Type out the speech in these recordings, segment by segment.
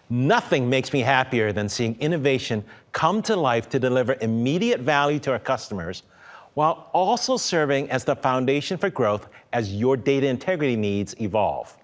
Nothing makes me happier than seeing innovation come to life to deliver immediate value to our customers, while also serving as the foundation for growth as your data integrity needs evolve.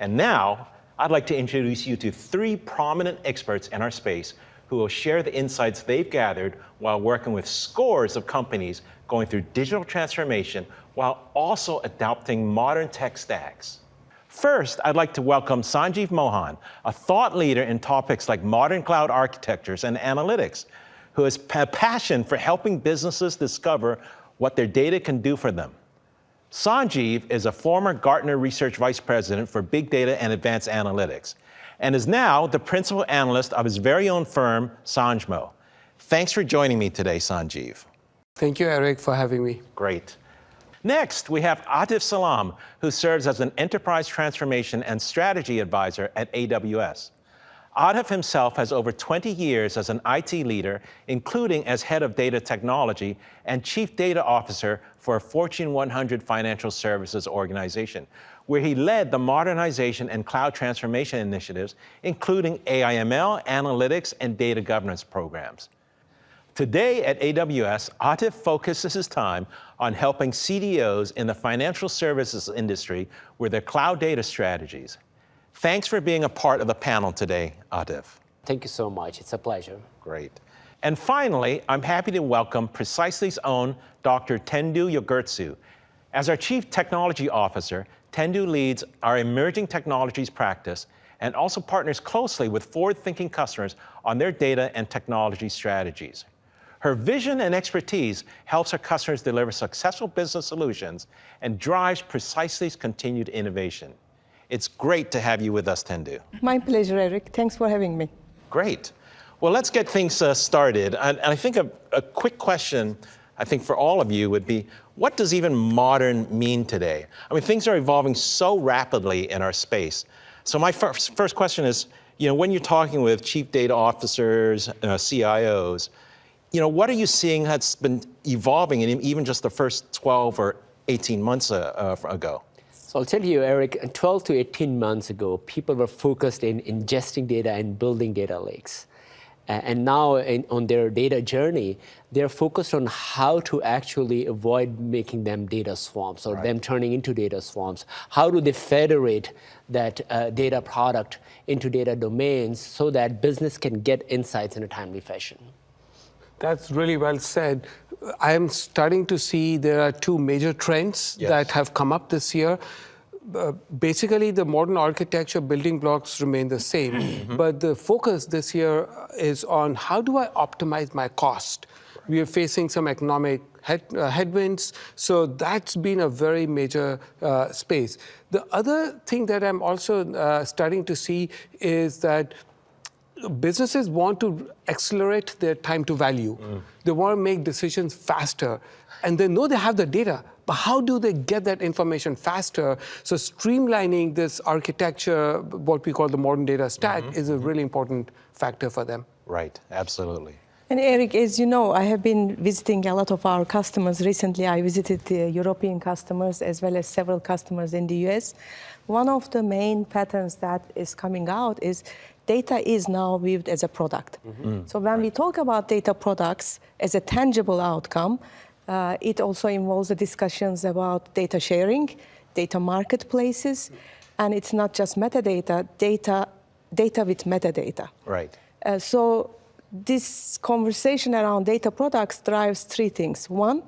And now, I'd like to introduce you to 3 prominent experts in our space who will share the insights they've gathered while working with scores of companies going through digital transformation while also adopting modern tech stacks. First, I'd like to welcome Sanjeev Mohan, a thought leader in topics like modern cloud architectures and analytics, who has a passion for helping businesses discover what their data can do for them. Sanjeev is a former Gartner Research Vice President for Big Data and Advanced Analytics, and is now the principal analyst of his very own firm, Sanjmo. Thanks for joining me today, Sanjeev. Thank you, Eric, for having me. Great. Next, we have Atif Salam, who serves as an enterprise transformation and strategy advisor at AWS. Atif himself has over 20 years as an IT leader, including as head of data technology and chief data officer for a Fortune 100 financial services organization, where he led the modernization and cloud transformation initiatives, including AI/ML, analytics, and data governance programs. Today at AWS, Atif focuses his time on helping CDOs in the financial services industry with their cloud data strategies. Thanks for being a part of the panel today, Atif. Thank you so much. It's a pleasure. Great. And finally, I'm happy to welcome Precisely's own Dr. Tendu Yogurtsu. As our Chief Technology Officer, Tendu leads our emerging technologies practice and also partners closely with forward-thinking customers on their data and technology strategies. Her vision and expertise helps her customers deliver successful business solutions and drives Precisely's continued innovation. It's great to have you with us, Tendu. My pleasure, Eric. Thanks for having me. Great. Well, let's get things started. And I think a quick question, I think for all of you would be, what does even modern mean today? I mean, things are evolving so rapidly in our space. So my first question is, when you're talking with chief data officers, CIOs, what are you seeing that's been evolving in even just the first 12 or 18 months ago? So I'll tell you, Eric, 12 to 18 months ago, people were focused in ingesting data and building data lakes. And now on their data journey, they're focused on how to actually avoid making them data swamps or them turning into data swamps. How do they federate that data product into data domains so that business can get insights in a timely fashion? That's really well said. I am starting to see there are 2 major trends that have come up this year. Basically, the modern architecture building blocks remain the same, but the focus this year is on how do I optimize my cost? We are facing some economic headwinds, so that's been a very major space. The other thing that I'm also starting to see is that businesses want to accelerate their time to value. They want to make decisions faster. And they know they have the data, but how do they get that information faster? So streamlining this architecture, what we call the modern data stack, is a really important factor for them. Right, absolutely. And Eric, as you know, I have been visiting a lot of our customers. Recently, I visited the European customers as well as several customers in the US. One of the main patterns that is coming out is data is now viewed as a product. So when we talk about data products as a tangible outcome, it also involves the discussions about data sharing, data marketplaces, and it's not just metadata, data with metadata. Right. So this conversation around data products drives 3 things. 1,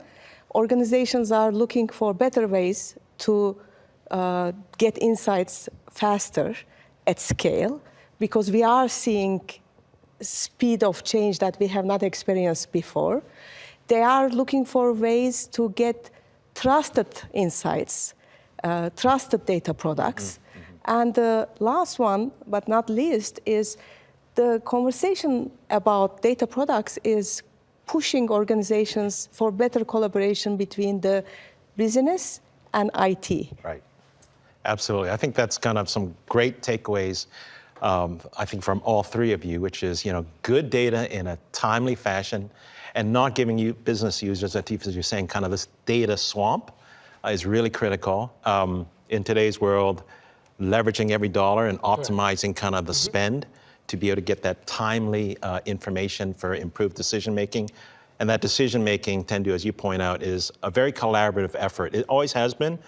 organizations are looking for better ways to get insights faster at scale, because we are seeing speed of change that we have not experienced before. They are looking for ways to get trusted insights, trusted data products. And the last one, but not least, is the conversation about data products is pushing organizations for better collaboration between the business and IT. Right. Absolutely. I think that's kind of some great takeaways, I think, from all 3 of you, which is, good data in a timely fashion and not giving you business users, Atif, as you're saying, kind of this data swamp is really critical. In today's world, leveraging every dollar and optimizing kind of the spend to be able to get that timely information for improved decision making. And that decision making, Tendu, as you point out, is a very collaborative effort. It always has been,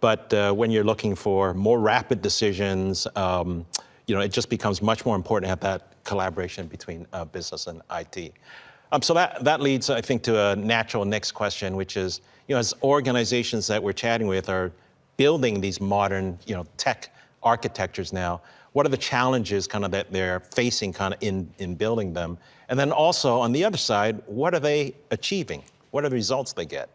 but when you're looking for more rapid decisions, it just becomes much more important to have that collaboration between business and IT. So that leads, I think, to a natural next question, which is, as organizations that we're chatting with are building these modern, tech architectures now, what are the challenges kind of that they're facing kind of in building them? And then also on the other side, what are they achieving? What are the results they get?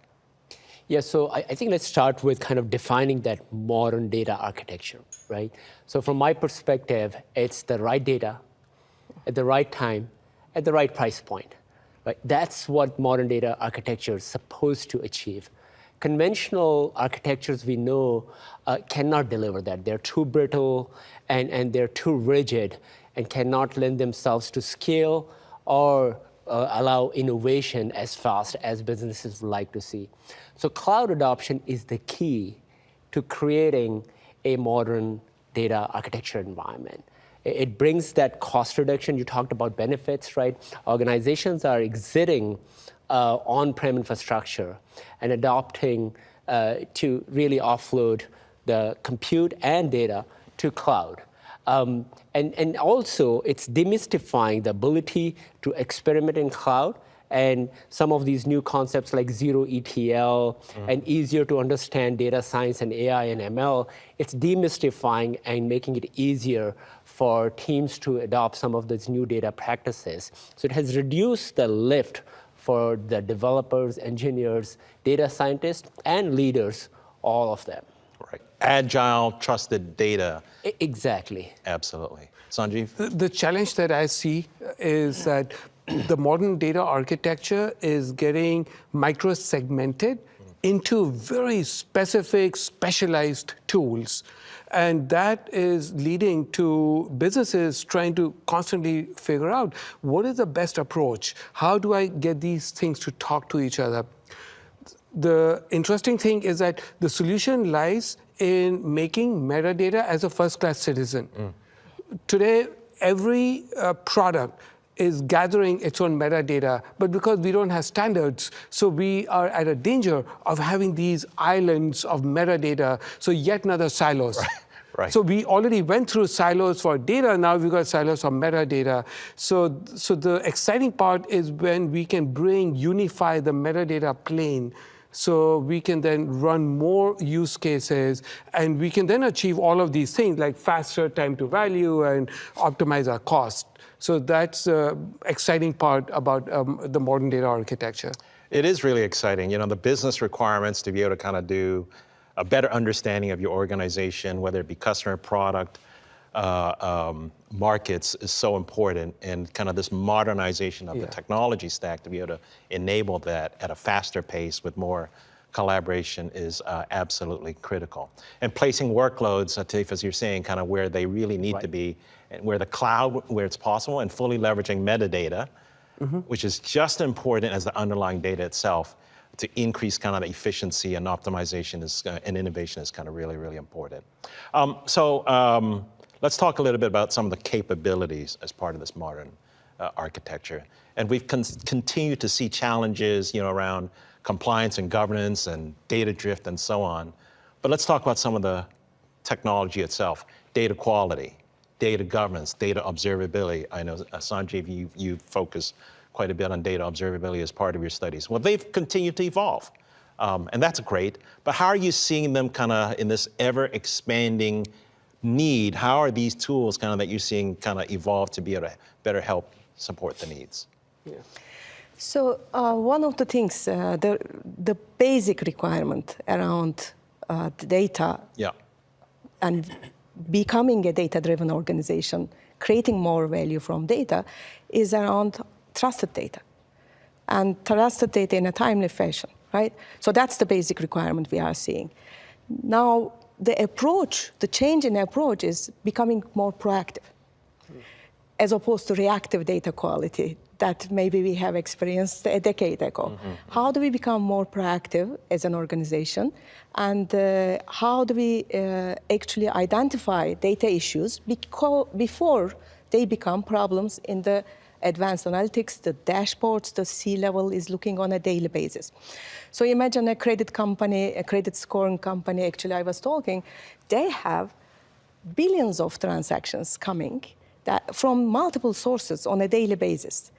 Yeah, so I think let's start with kind of defining that modern data architecture, right? So from my perspective, it's the right data at the right time, at the right price point, right? That's what modern data architecture is supposed to achieve. Conventional architectures we know cannot deliver that. They're too brittle and they're too rigid and cannot lend themselves to scale or allow innovation as fast as businesses would like to see. So cloud adoption is the key to creating a modern data architecture environment. It brings that cost reduction. You talked about benefits, right? Organizations are exiting on-prem infrastructure and adopting to really offload the compute and data to cloud. And also, it's demystifying the ability to experiment in cloud and some of these new concepts like zero ETL and easier to understand data science and AI and ML. It's demystifying and making it easier for teams to adopt some of these new data practices. So it has reduced the lift for the developers, engineers, data scientists, and leaders, all of them. Right. Agile, trusted data. Exactly. Absolutely. Sanjeev? The challenge that I see is that the modern data architecture is getting micro-segmented into very specific, specialized tools. And that is leading to businesses trying to constantly figure out what is the best approach? How do I get these things to talk to each other? The interesting thing is that the solution lies in making metadata as a first-class citizen. Today, every product is gathering its own metadata, but because we don't have standards, so we are at a danger of having these islands of metadata, so yet another silos. Right. So we already went through silos for data, now we've got silos for metadata. So the exciting part is when we can unify the metadata plane, so we can then run more use cases, and we can then achieve all of these things like faster time to value and optimize our cost. So that's the exciting part about the modern data architecture. It is really exciting. The business requirements to be able to kind of do a better understanding of your organization, whether it be customer, product, markets, is so important. And kind of this modernization of the technology stack to be able to enable that at a faster pace with more collaboration is absolutely critical. And placing workloads, Atif, as you're saying, kind of where they really need to be, and where the cloud, where it's possible, and fully leveraging metadata, which is just as important as the underlying data itself, to increase kind of the efficiency and optimization and innovation is kind of really, really important. Let's talk a little bit about some of the capabilities as part of this modern architecture. And we've continued to see challenges, around compliance and governance and data drift and so on. But let's talk about some of the technology itself: data quality, data governance, data observability. I know, Sanjeev, you focus quite a bit on data observability as part of your studies. Well, they've continued to evolve, and that's great. But how are you seeing them kind of in this ever-expanding need? How are these tools kind of that you're seeing kind of evolve to be able to better help support the needs? Yeah. So one of the things, the basic requirement around the data and becoming a data-driven organization, creating more value from data, is around trusted data, and trusted data in a timely fashion, right? So that's the basic requirement we are seeing. Now, the change in approach is becoming more proactive, as opposed to reactive data quality that maybe we have experienced a decade ago. How do we become more proactive as an organization? And how do we actually identify data issues before they become problems in the advanced analytics, the dashboards, the C-level is looking on a daily basis. So imagine a credit company, a credit scoring company, actually I was talking, they have billions of transactions coming from multiple sources on a daily basis.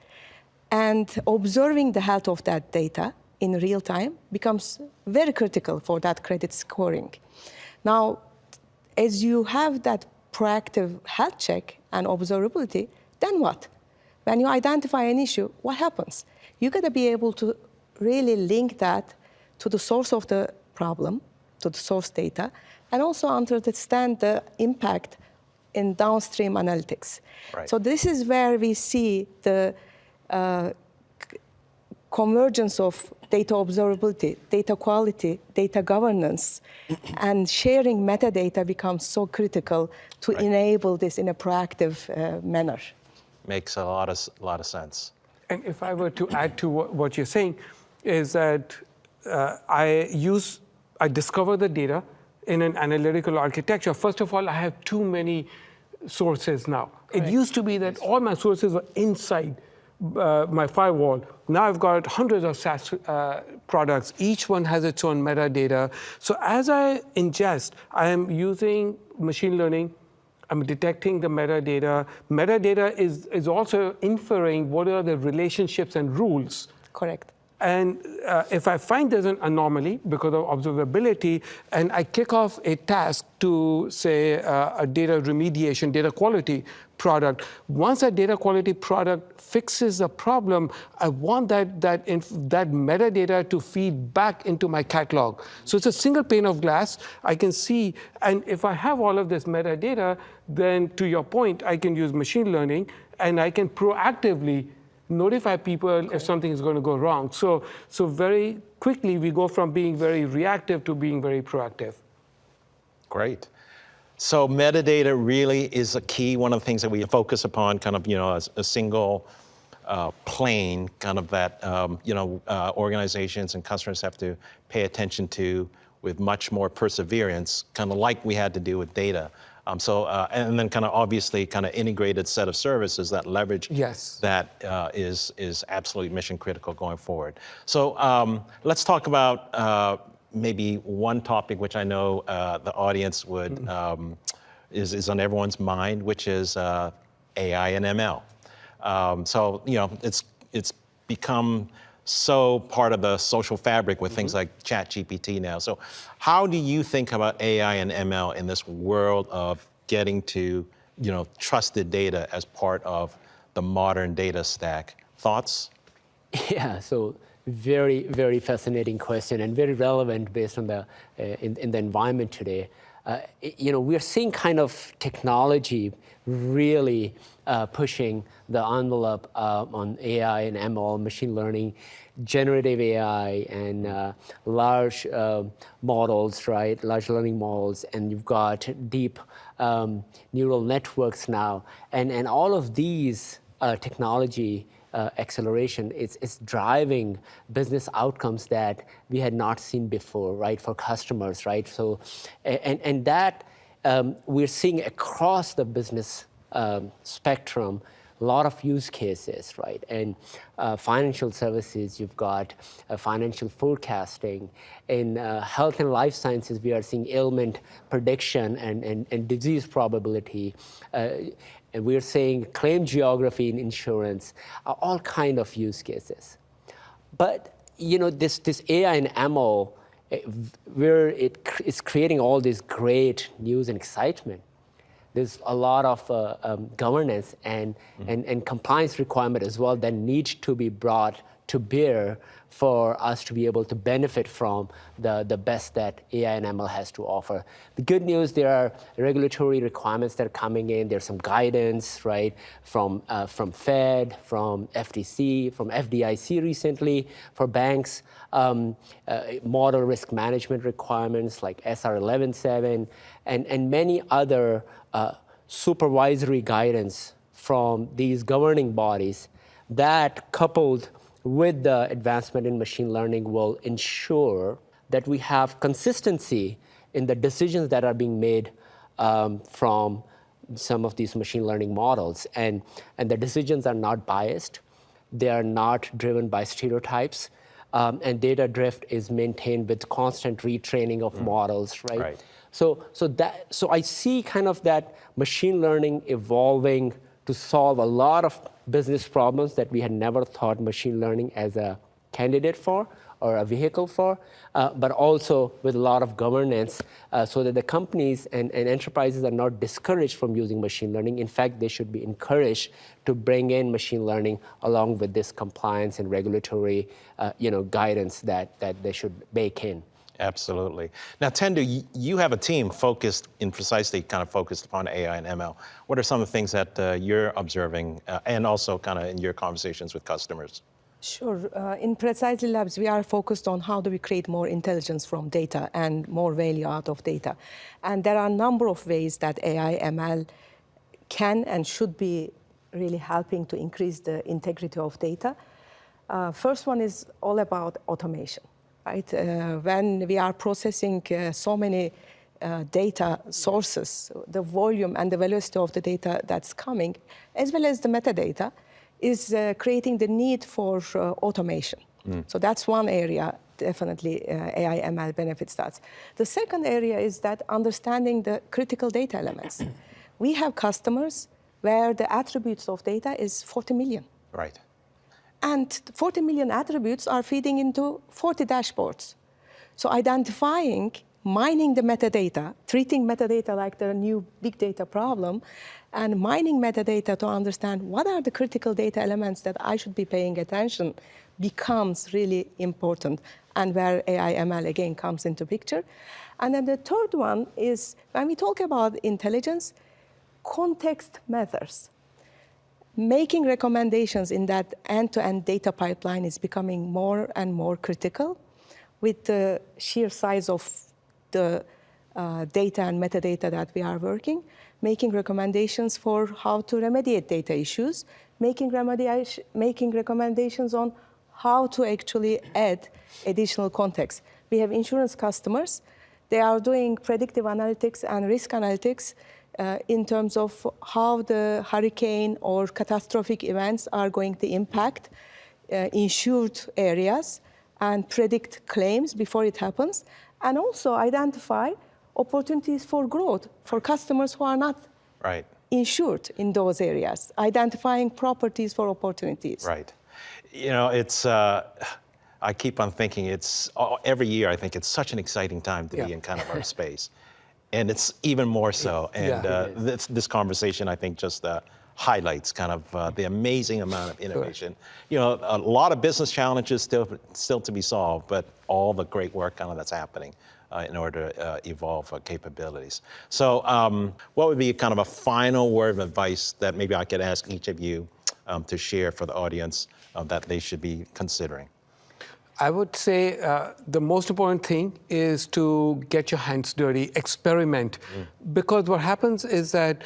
And observing the health of that data in real time becomes very critical for that credit scoring. Now, as you have that proactive health check and observability, then what? When you identify an issue, what happens? You got to be able to really link that to the source of the problem, to the source data, and also understand the impact in downstream analytics. Right. So this is where we see the convergence of data observability, data quality, data governance, and sharing metadata becomes so critical to enable this in a proactive manner. Makes a lot of sense. And if I were to add to what you're saying, is that I discover the data in an analytical architecture. First of all, I have too many sources now. Correct. It used to be that all my sources were inside my firewall. Now I've got hundreds of SaaS products. Each one has its own metadata. So as I ingest, I am using machine learning. I'm detecting the metadata. Metadata is also inferring what are the relationships and rules. Correct. And if I find there's an anomaly because of observability, and I kick off a task to, say, a data remediation, data quality product, once that data quality product fixes the problem, I want that metadata to feed back into my catalog. So it's a single pane of glass. I can see, and if I have all of this metadata, then to your point, I can use machine learning, and I can proactively notify people if something is going to go wrong. So very quickly, we go from being very reactive to being very proactive. Great. So metadata really is a key, one of the things that we focus upon, kind of, as a single plane, kind of that, organizations and customers have to pay attention to with much more perseverance, kind of like we had to do with data. And then kind of obviously kind of integrated set of services that leverage that is absolutely mission critical going forward. So let's talk about maybe one topic which I know the audience would is on everyone's mind, which is AI and ML. So it's become so part of the social fabric with things like ChatGPT now. So how do you think about AI and ML in this world of getting to, trusted data as part of the modern data stack? Thoughts? Yeah, so very, very fascinating question and very relevant based on the in the environment today. We're seeing kind of technology really pushing the envelope on AI and ML, machine learning, generative AI, and large models, right? Large learning models, and you've got deep neural networks now, and all of these technology acceleration is driving business outcomes that we had not seen before, right, for customers, right? So, and that we're seeing across the business spectrum, a lot of use cases, right? And financial services, you've got financial forecasting. In health and life sciences, we are seeing ailment prediction and disease probability. And we're seeing claim geography in insurance, all kind of use cases. But this AI and ML, where it's creating all this great news and excitement, there's a lot of governance and compliance requirement as well that need to be brought to bear for us to be able to benefit from the best that AI and ML has to offer. The good news, there are regulatory requirements that are coming in. There's some guidance, right, from Fed, from FTC, from FDIC recently for banks, model risk management requirements like SR 11.7, and many other supervisory guidance from these governing bodies that, coupled with the advancement in machine learning, will ensure that we have consistency in the decisions that are being made from some of these machine learning models, and the decisions are not biased. They are not driven by stereotypes, and data drift is maintained with constant retraining of models, right? Right. So I see kind of that machine learning evolving to solve a lot of business problems that we had never thought machine learning as a candidate for or a vehicle for, but also with a lot of governance so that the companies and enterprises are not discouraged from using machine learning. In fact, they should be encouraged to bring in machine learning along with this compliance and regulatory guidance that they should bake in. Absolutely. Now, Tendu, you have a team focused upon AI and ML. What are some of the things that you're observing and also kind of in your conversations with customers? Sure. In Precisely Labs, we are focused on how do we create more intelligence from data and more value out of data. And there are a number of ways that AI, ML can and should be really helping to increase the integrity of data. First one is all about automation. Right? When we are processing so many data sources, the volume and the velocity of the data that's coming, as well as the metadata, is creating the need for automation. So that's one area, definitely AI ML benefits that. The second area is that understanding the critical data elements. We have customers where the attributes of data is 40 million. Right. And 40 million attributes are feeding into 40 dashboards. So identifying, mining the metadata, treating metadata like the new big data problem, and mining metadata to understand what are the critical data elements that I should be paying attention becomes really important, and where AI ML again comes into picture. And then the third one is when we talk about intelligence, context matters. Making recommendations in that end-to-end data pipeline is becoming more and more critical with the sheer size of the data and metadata that we are working, making recommendations for how to remediate data issues, making recommendations on how to actually add additional context. We have insurance customers. They are doing predictive analytics and risk analytics in terms of how the hurricane or catastrophic events are going to impact insured areas and predict claims before it happens, and also identify opportunities for growth for customers who are not Right. insured in those areas, identifying properties for opportunities. Right. You know, it's, I keep on thinking every year I think it's such an exciting time to be in kind of our space. And it's even more so. And this conversation, I think, just highlights kind of the amazing amount of innovation. Sure. You know, a lot of business challenges still to be solved, but all the great work kind of that's happening in order to evolve capabilities. So what would be kind of a final word of advice that maybe I could ask each of you to share for the audience that they should be considering? I would say the most important thing is to get your hands dirty, experiment. Because what happens is that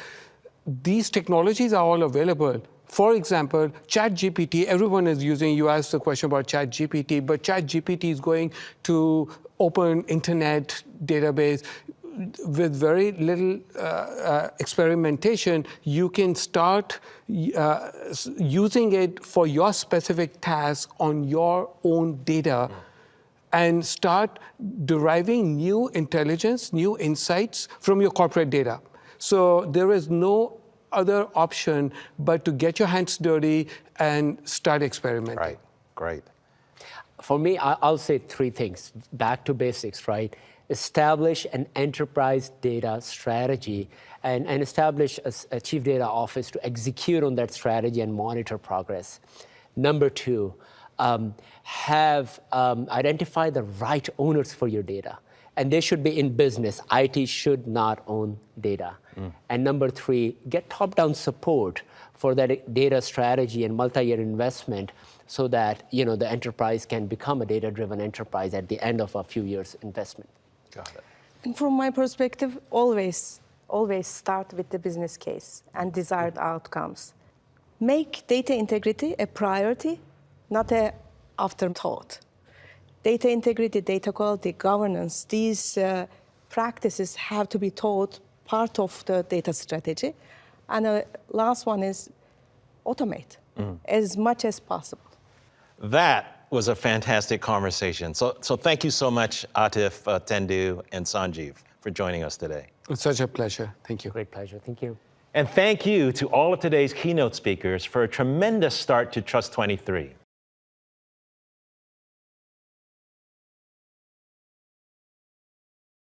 these technologies are all available. For example, ChatGPT, everyone is using, you asked the question about ChatGPT, but ChatGPT is going to open internet database. With very little experimentation, you can start using it for your specific task on your own data and start deriving new intelligence, new insights from your corporate data. So there is no other option but to get your hands dirty and start experimenting. Right, great. For me, I'll say three things. Back to basics, right? Establish an enterprise data strategy and establish a chief data office to execute on that strategy and monitor progress. Number two, identify the right owners for your data. And they should be in business. IT should not own data. And number three, get top-down support for that data strategy and multi-year investment so that the enterprise can become a data-driven enterprise at the end of a few years' investment. Got it. And from my perspective, always start with the business case and desired outcomes. Make data integrity a priority, not an afterthought. Data integrity, data quality, governance, these practices have to be taught part of the data strategy. And the last one is automate as much as possible. That was a fantastic conversation. So thank you so much, Atif, Tendu, and Sanjeev for joining us today. It's such a pleasure. Thank you. Great pleasure. Thank you. And thank you to all of today's keynote speakers for a tremendous start to Trust 23.